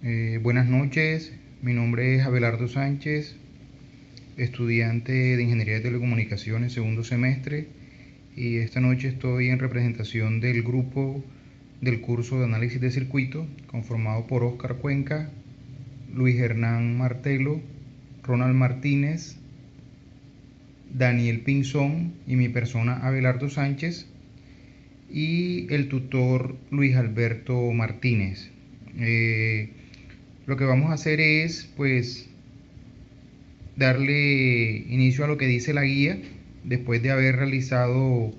Buenas noches, mi nombre es Abelardo Sánchez, estudiante de Ingeniería de Telecomunicaciones, segundo semestre, y esta noche estoy en representación del grupo del curso de análisis de circuito, conformado por Oscar Cuenca, Luis Hernán Martelo, Ronald Martínez, Daniel Pinzón y mi persona Abelardo Sánchez, y el tutor Luis Alberto Martínez. Lo que vamos a hacer es, pues, darle inicio a lo que dice la guía, después de haber realizado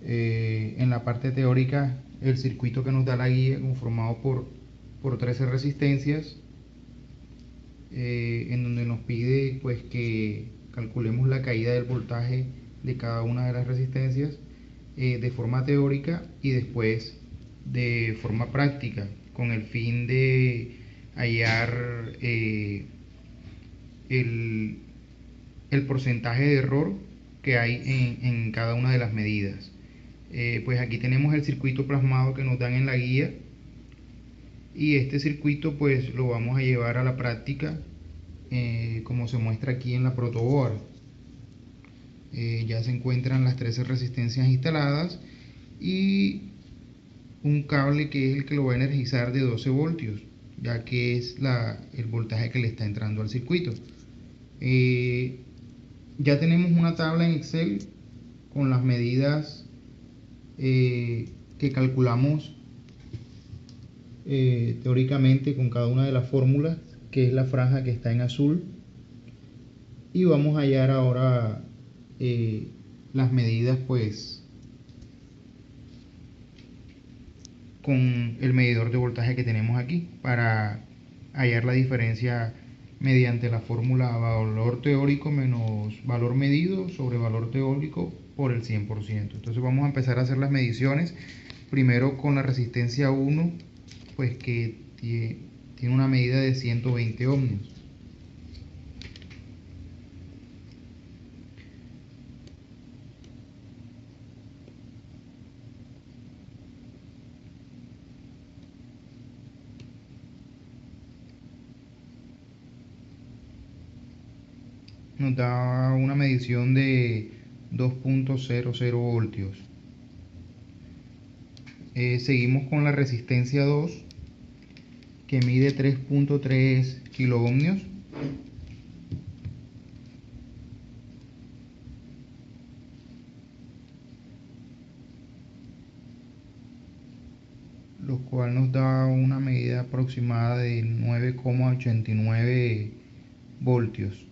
en la parte teórica el circuito que nos da la guía, conformado por 13 resistencias, en donde nos pide pues que calculemos la caída del voltaje de cada una de las resistencias de forma teórica y después de forma práctica, con el fin de hallar el, el porcentaje de error que hay en cada una de las medidas. Pues aquí tenemos el circuito plasmado que nos dan en la guía, y este circuito pues lo vamos a llevar a la práctica, como se muestra aquí en la protoboard. Ya se encuentran las 13 resistencias instaladas y un cable que es el que lo va a energizar de 12 voltios, ya que es el voltaje que le está entrando al circuito. Ya tenemos una tabla en Excel con las medidas que calculamos teóricamente con cada una de las fórmulas, que es la franja que está en azul, y vamos a hallar ahora las medidas pues con el medidor de voltaje que tenemos aquí, para hallar la diferencia mediante la fórmula valor teórico menos valor medido sobre valor teórico por el 100%. Entonces vamos a empezar a hacer las mediciones, primero con la resistencia 1, pues que tiene una medida de 120 ohmios. Nos da una medición de 2.00 voltios. Seguimos con la resistencia 2, que mide 3.3 kiloohmios. Lo cual nos da una medida aproximada de 9,89 voltios.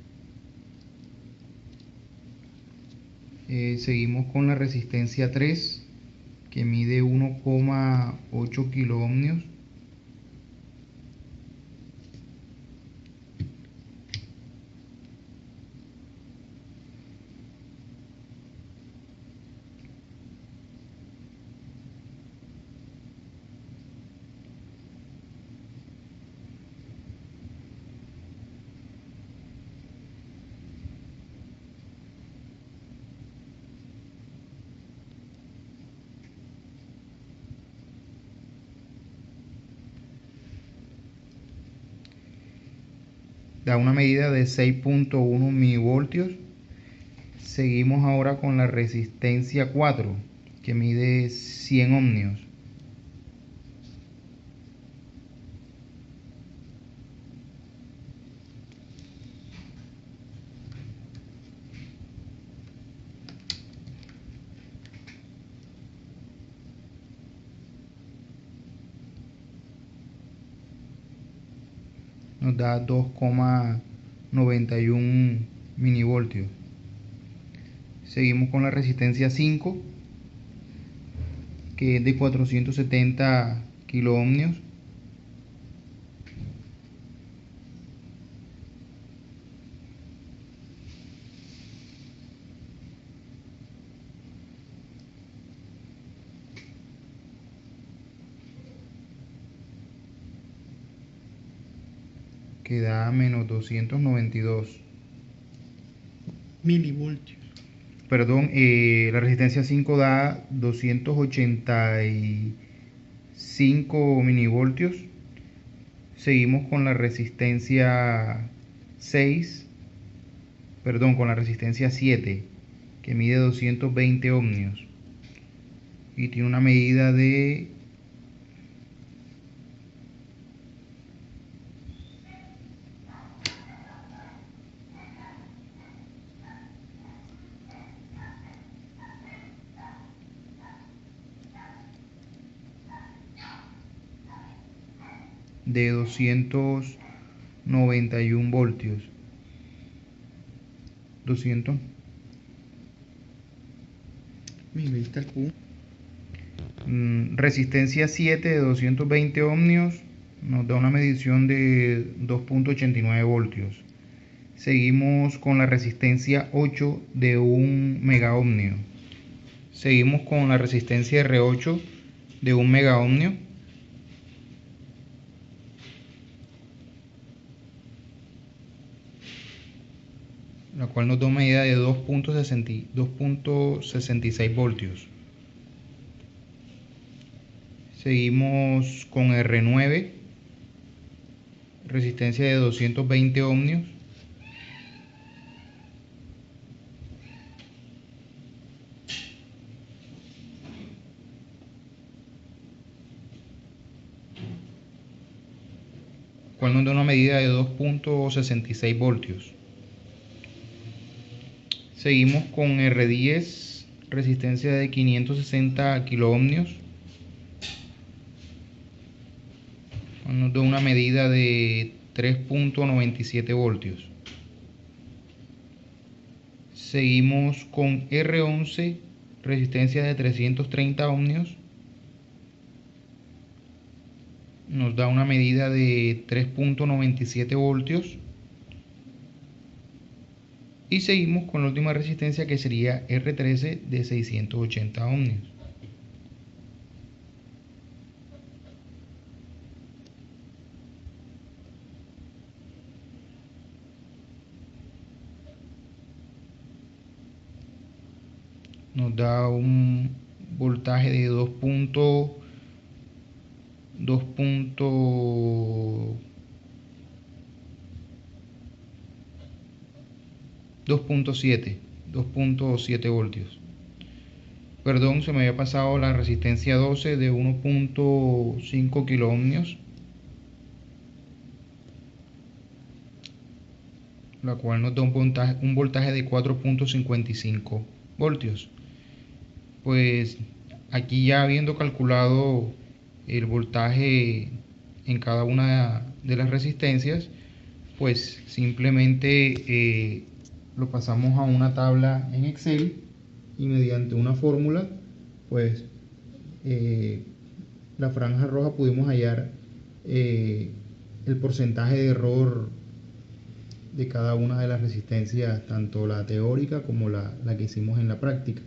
Seguimos con la resistencia 3, que mide 1,8 kiloohmios. Da una medida de 6.1 milivoltios. Seguimos ahora con la resistencia 4, que mide 100 ohmios. Nos da 2,91 milivoltios. Seguimos con la resistencia 5, que es de 470 kiloohmios. Que da menos 292 milivoltios. Perdón, la resistencia 5 da 285 milivoltios. Seguimos con la resistencia 7, que mide 220 ohmios y tiene una medida de 291 voltios. 200. Resistencia 7 de 220 ohmios nos da una medición de 2.89 voltios. Seguimos con la resistencia 8 de 1 megaohmio. Seguimos con la resistencia R8 de 1 megaohmio. La cual nos da una medida de 2.66 voltios. Seguimos con R9, resistencia de 220 ohmios. Cual nos da una medida de 2.66 voltios. Seguimos con R10, resistencia de 560 kiloohmios. Nos da una medida de 3.97 voltios. Seguimos con R11, resistencia de 330 ohmios. Nos da una medida de 3.97 voltios. Y seguimos con la última resistencia, que sería R13 de 680 ohmios. Nos da un voltaje de 2.7 voltios. Perdón, se me había pasado la resistencia 12 de 1.5 kiloohmios, la cual nos da un voltaje de 4.55 voltios. Pues aquí, ya habiendo calculado el voltaje en cada una de las resistencias, pues simplemente lo pasamos a una tabla en Excel y mediante una fórmula, pues la franja roja pudimos hallar el porcentaje de error de cada una de las resistencias, tanto la teórica como la que hicimos en la práctica.